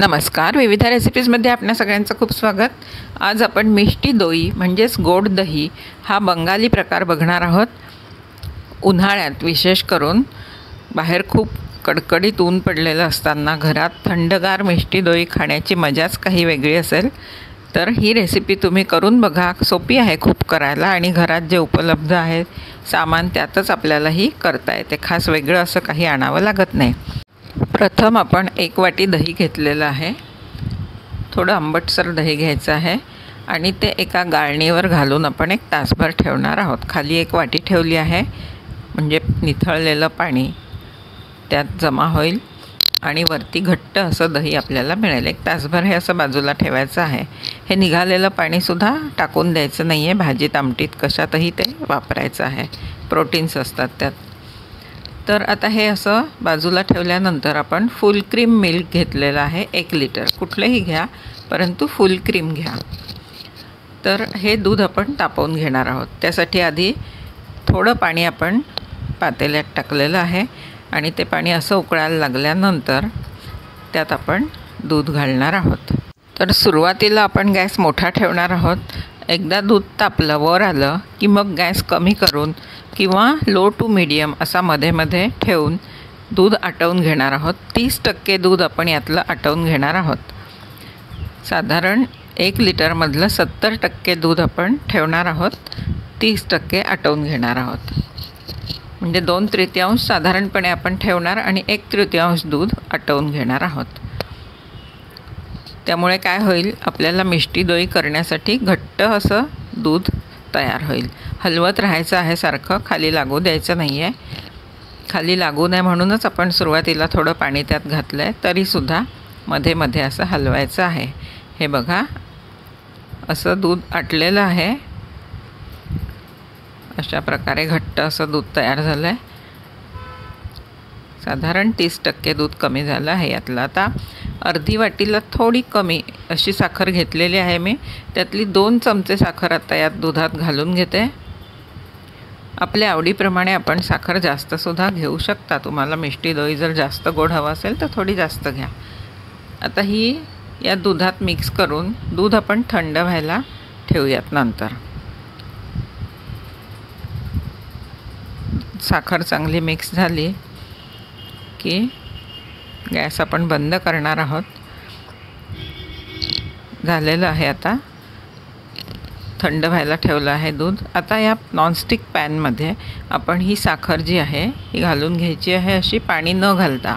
नमस्कार. विविध रेसिपीजमध्ये आपल्या सगळ्यांचं खूप स्वागत. आज आपण मिष्टी दोई म्हणजेच गोड दही हा बंगाली प्रकार बघणार आहोत. उन्हाळ्यात विशेष करून बाहेर खूप कडकडीत ऊन पडलेलं असताना घरात थंडगार मिष्टी दोई खाण्याची मजाच काही वेगळी असेल. तर ही रेसिपी तुम्ही करून बघा. सोपी आहे खूप करायला आणि घरात जे उपलब्ध आहे सामान त्यातच आपल्यालाही करता येते. खास वेगळं असं काही आणावं लागत नाही. प्रथम आपण 1 वाटी दही घेतलेलं आहे. थोडं आंबटसर दही घ्यायचं आहे आणि ते एका गाळणीवर घालून आपण 1 तासभर ठेवणार आहोत. खाली 1 वाटी ठेवली आहे म्हणजे निथळलेलं पाणी त्यात जमा होईल आणि वरती घट्ट असं दही आपल्याला मिळेल. 1 तासभर हे असं बाजूला ठेवायचं आहे. हे निघालेलं पाणीसुद्धा टाकून द्यायचं नाही आहे. भाजीत आमटीत कशातही ते वापरायचं आहे. प्रोटीन्स असतात त्यात. तर आता हे असं बाजूला ठेवल्यानंतर आपण फुल क्रीम मिल्क घेतलेलं आहे. 1 लिटर कुठलंही घ्या परंतु फुल क्रीम घ्या. तर हे दूध आपण तापवून घेणार आहोत. त्यासाठी आधी थोडं पाणी आपण पातेल्यात टाकलेलं आहे आणि ते पाणी असं उकळायला लागल्यानंतर त्यात आपण दूध घालणार आहोत. तर सुरुवातीला आपण गॅस मोठा ठेवणार आहोत. एकदा दूध तापलं वर आलं की मग गॅस कमी करून किंवा लो टू मीडियम असा मध्ये मध्ये ठेवून दूध आटवून घेणार आहोत. 30% दूध आपण यातलं आटवून घेणार आहोत. साधारण 1 लिटरमधलं 70% दूध आपण ठेवणार आहोत. 30% आटवून घेणार आहोत. म्हणजे 2/3 साधारणपणे आपण ठेवणार आणि 1/3 दूध आटवून घेणार आहोत. त्यामुळे काय होईल, आपल्याला मिष्टी दोई करण्यासाठी घट्ट असं दूध तयार होईल. हलवत राहायचं आहे सारखं, खाली लागू द्यायचं नाही आहे. खाली लागू नये म्हणूनच आपण सुरुवातीला थोडं पाणी त्यात घातलं आहे. तरीसुद्धा मध्ये मध्ये असं हलवायचं आहे. हे बघा असं दूध आटलेलं आहे. अशा प्रकारे घट्ट असं दूध तयार झालं आहे. साधारण 30% दूध कमी झालं आहे यातलं. आता अर्धी वाटीला थोडी कमी अशी साखर घेतलेली आहे मी. त्यातली 2 चमचे साखर आता यात दुधात घालून घेते. आपल्या आवडीप्रमाणे आपण साखर जास्तसुद्धा घेऊ शकता. तुम्हाला मिष्टी दोई जर जास्त गोड हवं असेल तर थोडी जास्त घ्या. आता ही या दुधात मिक्स करून दूध आपण थंड व्हायला ठेवूयात. नंतर साखर चांगली मिक्स झाली की गॅस आपण बंद करणार आहोत. झालेलं आहे. आता थंड व्हायला ठेवलं आहे दूध. आता या नॉनस्टिक पॅनमध्ये आपण ही साखर जी आहे ही घालून घ्यायची आहे. अशी पाणी न घालता,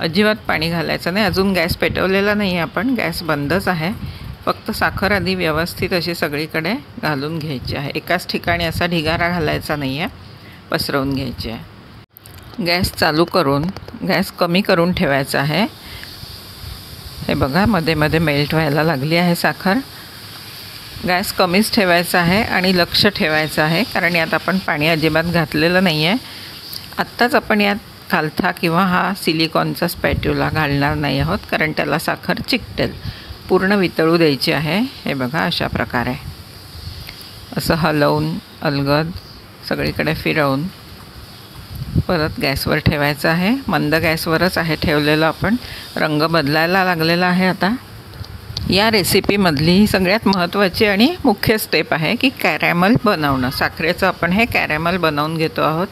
अजिबात पाणी घालायचं नाही. अजून गॅस पेटवलेला नाही आहे आपण, गॅस बंदच आहे. फक्त साखर आधी व्यवस्थित अशी सगळीकडे घालून घ्यायची आहे. एकाच ठिकाणी असा ढिगारा घालायचा नाही आहे, पसरवून घ्यायची आहे. गॅस चालू करून गॅस कमी करून ठेवायचा आहे. हे बघा मध्ये मध्ये मेल्ट व्हायला लागली आहे साखर. गॅस कमीच ठेवायचा आहे आणि लक्ष ठेवायचं आहे, कारण यात आपण पाणी अजिबात घातलेलं नाही आहे. आत्ताच आपण यात कालथा किंवा हा सिलिकॉनचा स्पॅट्युला घालणार नाही आहोत, कारण त्याला साखर चिकटेल. पूर्ण वितळू द्यायची आहे. हे बघा अशा प्रकारे असं हलवून अलगद सगळीकडे फिरवून परत गॅसवर ठेवायचं आहे. मंद गॅसवरच आहे ठेवलेलं आपण. रंग बदलायला लागलेला आहे आता. या रेसिपीमधली ही सगळ्यात महत्त्वाची आणि मुख्य स्टेप आहे की कॅरॅमल बनवणं. साखरेचं आपण हे कॅरॅमल बनवून घेतो आहोत.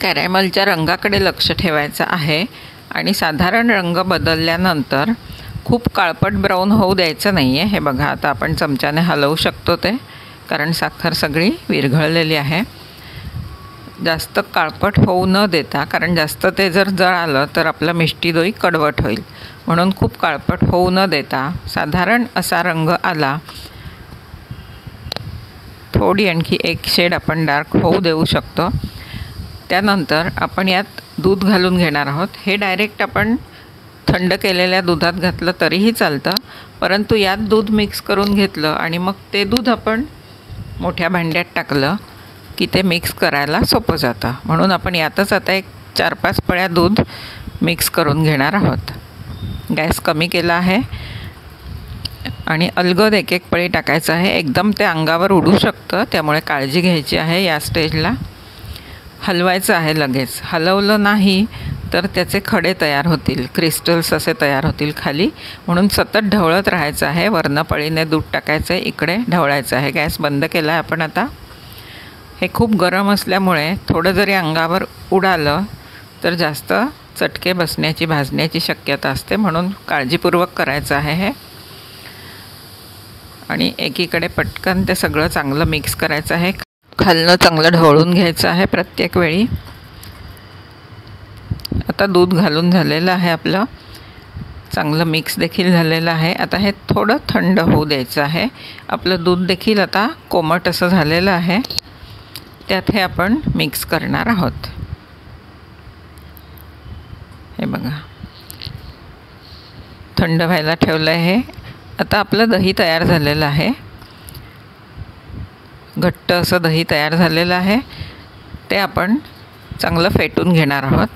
कॅरॅमलच्या रंगाकडे लक्ष ठेवायचं आहे आणि साधारण रंग बदलल्यानंतर खूप काळपट ब्राऊन होऊ द्यायचं नाही आहे. हे बघा आता आपण चमच्याने हलवू शकतो ते, कारण साखर सगळी विरघळलेली आहे. जास्त काळपट होऊ न देता, कारण जास्त ते जर जळालं तर आपलं मिष्टी दोई कडवट होईल. म्हणून खूप काळपट होऊ न देता साधारण असा रंग आला, थोडी आणखी 1 शेड आपण डार्क होऊ देऊ शकतो. त्यानंतर आपण यात दूध घालून घेणार आहोत. हे डायरेक्ट आपण थंड केलेल्या दुधात घातलं तरीही चालतं, परंतु यात दूध मिक्स करून घेतलं आणि मग ते दूध आपण मोठ्या भांड्यात टाकलं की ते मिक्स करायला सोपं जातं. म्हणून आपण यातच आता 4-5 पळ्या दूध मिक्स करून घेणार आहोत. गॅस कमी केला आहे आणि अलगद 1-1 पळी टाकायचं आहे. एकदम ते अंगावर उडू शकतं, त्यामुळे काळजी घ्यायची आहे या स्टेजला. हलवायचं आहे लगेच. हलवलं नाही तर त्याचे खडे तयार होतील, क्रिस्टल्स असे तयार होतील खाली. म्हणून सतत ढवळत राहायचं आहे. वरनं पळीने दूध टाकायचं आहे, इकडे ढवळायचं आहे. गॅस बंद केला आहे आपण आता. हे खूप गरम असल्यामुळे थोडं जरी अंगावर उडालं तर जास्त चटके बसण्याची, भाजण्याची शक्यता असते. म्हणून काळजीपूर्वक करायचं आहे हे. आणि एकीकडे पटकन ते सगळं चांगलं मिक्स करायचं आहे. खालनं चांगलं ढवळून घ्यायचं आहे प्रत्येक वेळी. आता दूध घालून झालेलं आहे आपलं. चांगलं मिक्स देखील झालेलं आहे. आता हे थोडं थंड होऊ द्यायचं आहे. आपलं दूध देखील आता कोमट असं झालेलं आहे. त्यात हे आपण मिक्स करणार आहोत. हे बघा, थंड व्हायला ठेवलं आहे हे. आता आपलं दही तयार झालेलं आहे. घट्ट असं दही तयार झालेलं आहे. ते आपण चांगलं फेटून घेणार आहोत.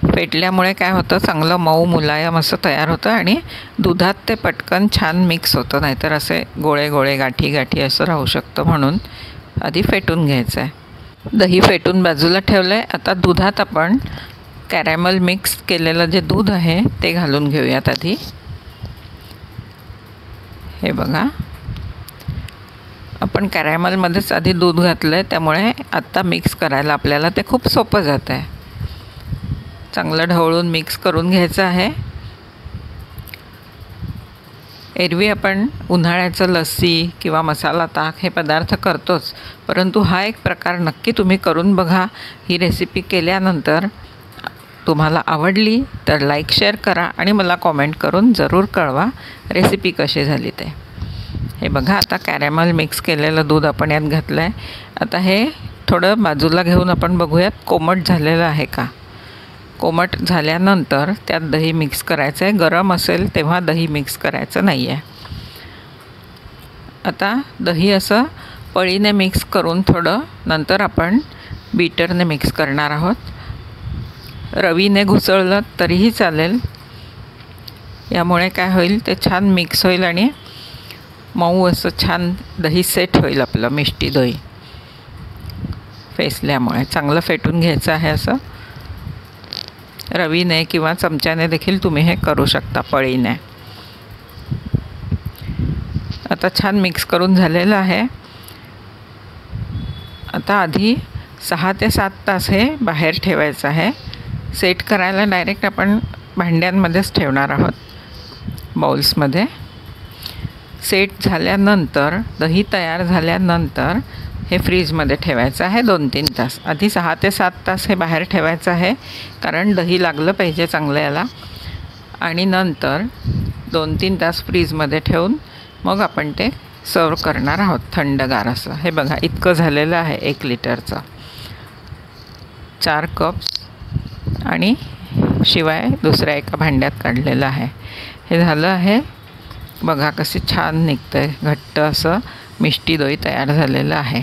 फेटल्यामुळे काय होतं, चांगलं मऊ मुलायम असं तयार होतं आणि दुधात ते पटकन छान मिक्स होतं. नाहीतर असे गोळे गोळे, गाठी गाठी असं राहू शकतं. म्हणून आधी फेटून घ्यायचं आहे. दही फेटून बाजूला ठेवलं आहे. आता दुधात आपण कॅरॅमल मिक्स केलेलं जे दूध आहे ते घालून घेऊयात आधी. हे बघा, आपण कॅरॅमलमध्येच आधी दूध घातलं आहे, त्यामुळे आत्ता मिक्स करायला आपल्याला ते खूप सोपं जातं आहे. चांगलं ढवळून मिक्स करून घ्यायचं आहे. एरवी आपण उन्हाळ्याचं लस्सी किंवा मसाला ताक हे पदार्थ करतोच, परंतु हा एक प्रकार नक्की तुम्ही करून बघा. ही रेसिपी केल्यानंतर तुम्हाला आवडली तर लाईक शेअर करा आणि मला कॉमेंट करून जरूर कळवा रेसिपी कशी झाली ते. हे बघा, आता कॅरॅमल मिक्स केलेलं दूध आपण यात घातलं आहे. आता हे थोडं बाजूला घेऊन आपण बघूयात कोमट झालेलं आहे का. कोमट झाल्यानंतर त्यात दही मिक्स करायचं आहे. गरम असेल तेव्हा दही मिक्स करायचं नाही आहे. आता दही असं पळीने मिक्स करून थोडं नंतर आपण बीटरने मिक्स करणार आहोत. रवीने घुसळलं तरीही चालेल. यामुळे काय होईल, ते छान मिक्स होईल आणि मऊ असं छान दही सेट होईल आपलं. मिष्टी दही फेसल्यामुळे चांगलं फेटून घ्यायचं आहे. असं रवीने किंवा चमच्याने देखील तुम्ही हे करू शकता, पळीने. आता छान मिक्स करून झालेलं आहे. आता आधी 6 ते 7 तास हे बाहेर ठेवायचं आहे. सेट करायला डायरेक्ट आपण भांड्यांमध्येच ठेवणार आहोत, बाउल्समध्ये. सेट झाल्यानंतर, दही तयार झाल्यानंतर हे फ्रीजमध्ये ठेवायचं आहे 2-3 तास. आधी 6 ते 7 तास हे बाहेर ठेवायचं आहे, कारण दही लागलं पाहिजे चांगलं याला. आणि नंतर 2-3 तास फ्रीजमध्ये ठेवून मग आपण ते सर्व करणार आहोत थंडगार असं. हे बघा, इतकं झालेलं आहे 1 लिटरचं. 4 कप्स आणि शिवाय दुसऱ्या एका भांड्यात काढलेलं आहे. हे झालं आहे. बघा कसे छान निघतं आहे, घट्ट असं मिष्टी दही तयार झालेलं आहे.